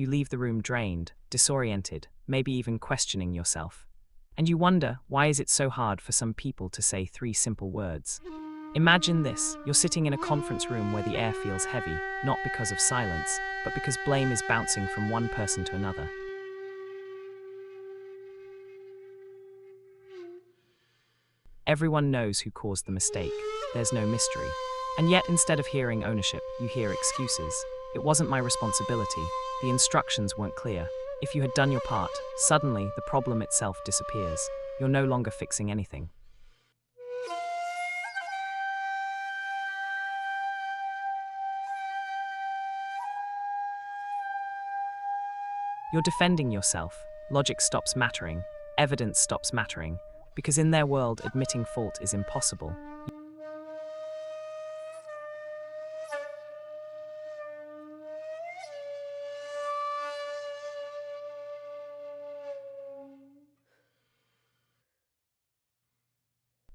You leave the room drained, disoriented, maybe even questioning yourself. And you wonder, why is it so hard for some people to say 3 simple words? Imagine this: you're sitting in a conference room where the air feels heavy, not because of silence, but because blame is bouncing from one person to another. Everyone knows who caused the mistake. There's no mystery. And yet, instead of hearing ownership, you hear excuses. It wasn't my responsibility. The instructions weren't clear. If you had done your part, suddenly the problem itself disappears. You're no longer fixing anything. You're defending yourself. Logic stops mattering. Evidence stops mattering. Because in their world, admitting fault is impossible.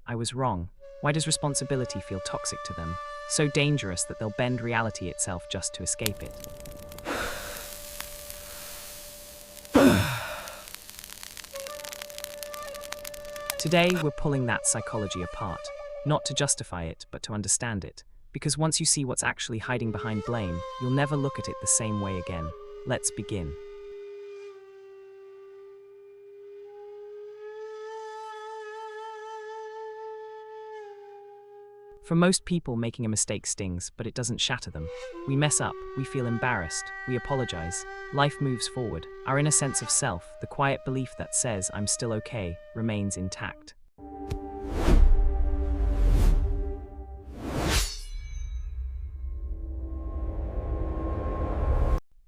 I was wrong. Why does responsibility feel toxic to them? So dangerous that they'll bend reality itself just to escape it. Today, we're pulling that psychology apart, not to justify it, but to understand it. Because once you see what's actually hiding behind blame, you'll never look at it the same way again. Let's begin. For most people, making a mistake stings, but it doesn't shatter them. We mess up, we feel embarrassed, we apologize. Life moves forward. Our inner sense of self, the quiet belief that says, "I'm still okay," remains intact.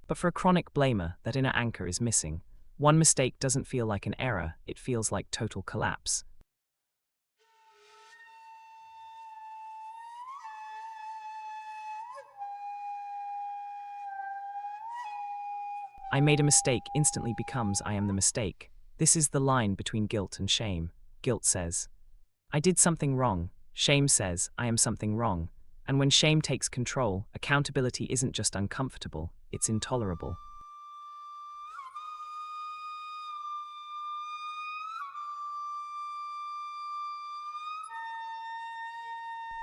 But for a chronic blamer, that inner anchor is missing. One mistake doesn't feel like an error, it feels like total collapse. I made a mistake instantly becomes I am the mistake. This is the line between guilt and shame. Guilt says, I did something wrong. Shame says, I am something wrong. And when shame takes control, accountability isn't just uncomfortable, it's intolerable.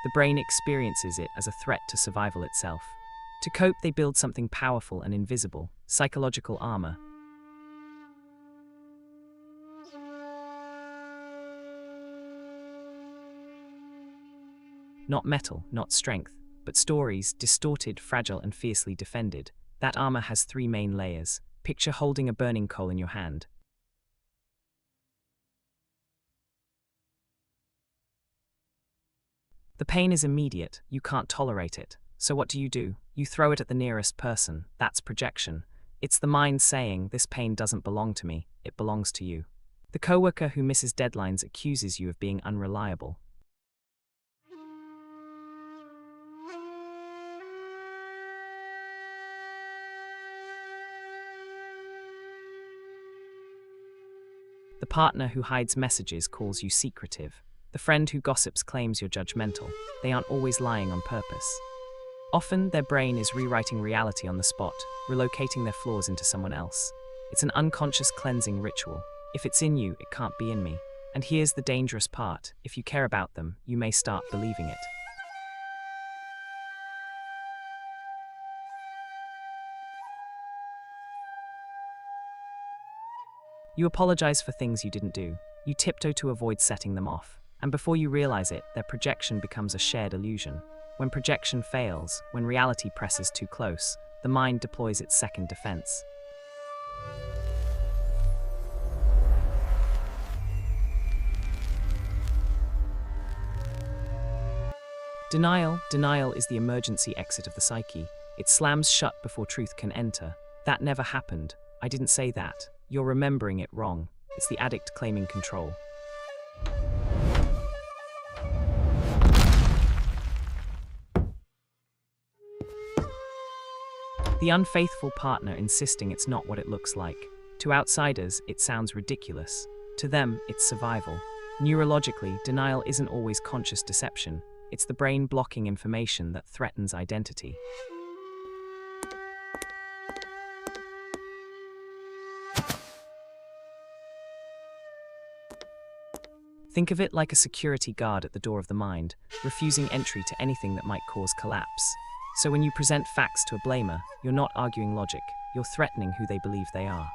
The brain experiences it as a threat to survival itself. To cope, they build something powerful and invisible, psychological armor. Not metal, not strength, but stories, distorted, fragile, and fiercely defended. That armor has 3 main layers. Picture holding a burning coal in your hand. The pain is immediate, you can't tolerate it. So what do? You throw it at the nearest person. That's projection. It's the mind saying, this pain doesn't belong to me, it belongs to you. The coworker who misses deadlines accuses you of being unreliable. The partner who hides messages calls you secretive. The friend who gossips claims you're judgmental. They aren't always lying on purpose. Often, their brain is rewriting reality on the spot, relocating their flaws into someone else. It's an unconscious cleansing ritual. If it's in you, it can't be in me. And here's the dangerous part. If you care about them, you may start believing it. You apologize for things you didn't do. You tiptoe to avoid setting them off. And before you realize it, their projection becomes a shared illusion. When projection fails, when reality presses too close, the mind deploys its second defense. Denial is the emergency exit of the psyche. It slams shut before truth can enter. That never happened. I didn't say that. You're remembering it wrong. It's the addict claiming control. The unfaithful partner insisting it's not what it looks like. To outsiders, it sounds ridiculous. To them, it's survival. Neurologically, denial isn't always conscious deception. It's the brain blocking information that threatens identity. Think of it like a security guard at the door of the mind, refusing entry to anything that might cause collapse. So when you present facts to a blamer, you're not arguing logic, you're threatening who they believe they are.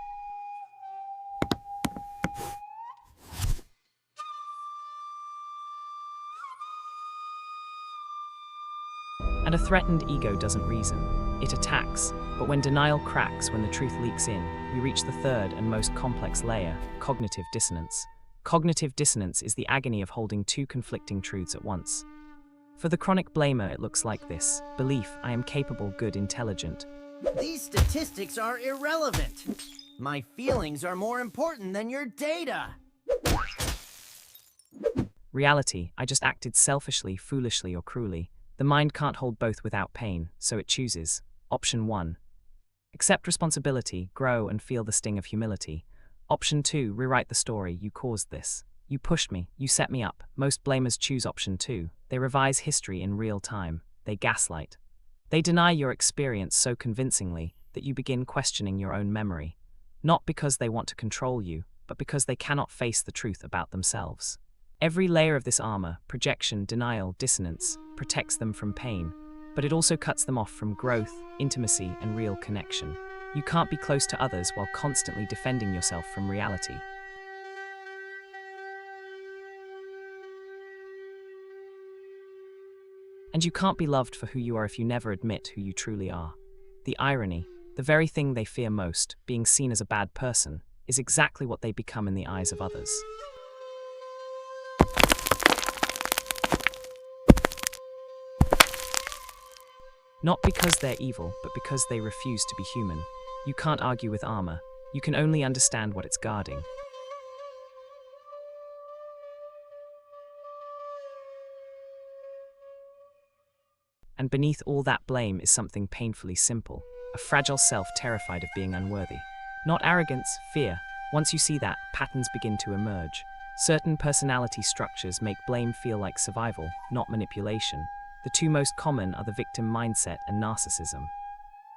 And a threatened ego doesn't reason. It attacks. But when denial cracks, when the truth leaks in, we reach the third and most complex layer, cognitive dissonance. Cognitive dissonance is the agony of holding two conflicting truths at once. For the chronic blamer, it looks like this: belief, I am capable, good, intelligent. These statistics are irrelevant. My feelings are more important than your data. Reality, I just acted selfishly, foolishly, or cruelly. The mind can't hold both without pain, so it chooses. Option 1. Accept responsibility, grow, and feel the sting of humility. Option 2. Rewrite the story, you caused this. You pushed me, you set me up. Most blamers choose option 2. They revise history in real time. They gaslight. They deny your experience so convincingly that you begin questioning your own memory. Not because they want to control you, but because they cannot face the truth about themselves. Every layer of this armor, projection, denial, dissonance, protects them from pain, but it also cuts them off from growth, intimacy, and real connection. You can't be close to others while constantly defending yourself from reality. And you can't be loved for who you are if you never admit who you truly are. The irony, the very thing they fear most, being seen as a bad person, is exactly what they become in the eyes of others. Not because they're evil, but because they refuse to be human. You can't argue with armor. You can only understand what it's guarding. And beneath all that blame is something painfully simple, a fragile self terrified of being unworthy. Not arrogance, fear. Once you see that, patterns begin to emerge. Certain personality structures make blame feel like survival, not manipulation. The two most common are the victim mindset and narcissism.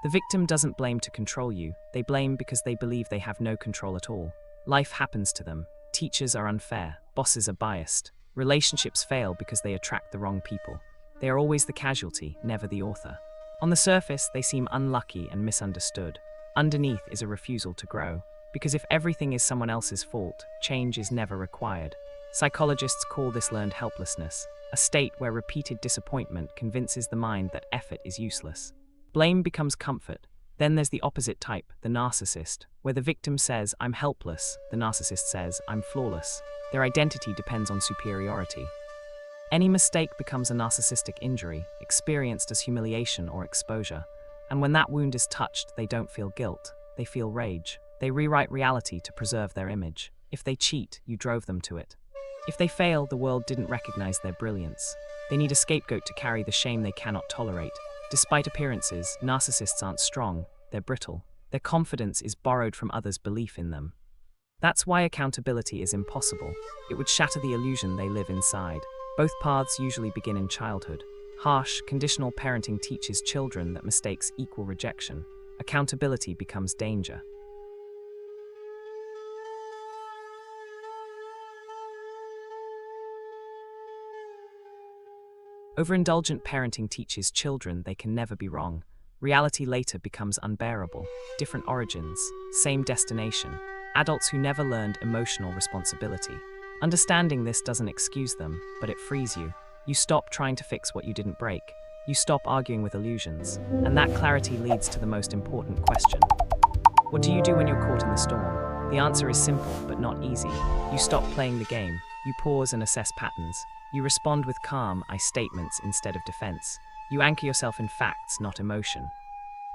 The victim doesn't blame to control you, they blame because they believe they have no control at all. Life happens to them, teachers are unfair, bosses are biased, relationships fail because they attract the wrong people. They are always the casualty, never the author. On the surface, they seem unlucky and misunderstood. Underneath is a refusal to grow, because if everything is someone else's fault, change is never required. Psychologists call this learned helplessness, a state where repeated disappointment convinces the mind that effort is useless. Blame becomes comfort. Then there's the opposite type, the narcissist, where the victim says, I'm helpless, the narcissist says, I'm flawless. Their identity depends on superiority. Any mistake becomes a narcissistic injury, experienced as humiliation or exposure. And when that wound is touched, they don't feel guilt, they feel rage. They rewrite reality to preserve their image. If they cheat, you drove them to it. If they fail, the world didn't recognize their brilliance. They need a scapegoat to carry the shame they cannot tolerate. Despite appearances, narcissists aren't strong, they're brittle. Their confidence is borrowed from others' belief in them. That's why accountability is impossible. It would shatter the illusion they live inside. Both paths usually begin in childhood. Harsh, conditional parenting teaches children that mistakes equal rejection. Accountability becomes danger. Overindulgent parenting teaches children they can never be wrong. Reality later becomes unbearable. Different origins, same destination. Adults who never learned emotional responsibility. Understanding this doesn't excuse them, but it frees you. You stop trying to fix what you didn't break. You stop arguing with illusions. And that clarity leads to the most important question. What do you do when you're caught in the storm? The answer is simple, but not easy. You stop playing the game. You pause and assess patterns. You respond with calm, I statements instead of defense. You anchor yourself in facts, not emotion.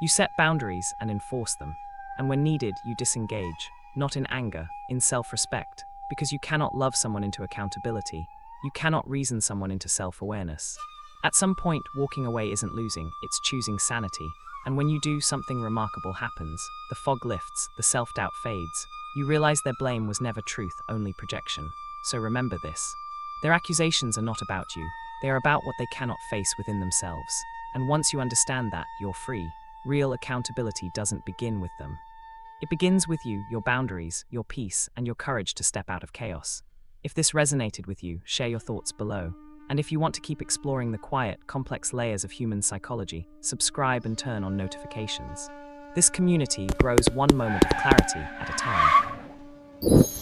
You set boundaries and enforce them. And when needed, you disengage, not in anger, in self-respect. Because you cannot love someone into accountability. You cannot reason someone into self-awareness. At some point, walking away isn't losing, it's choosing sanity. And when you do, something remarkable happens. The fog lifts, the self-doubt fades. You realize their blame was never truth, only projection. So remember this. Their accusations are not about you. They are about what they cannot face within themselves. And once you understand that, you're free. Real accountability doesn't begin with them. It begins with you, your boundaries, your peace, and your courage to step out of chaos. If this resonated with you, share your thoughts below. And if you want to keep exploring the quiet, complex layers of human psychology, subscribe and turn on notifications. This community grows one moment of clarity at a time.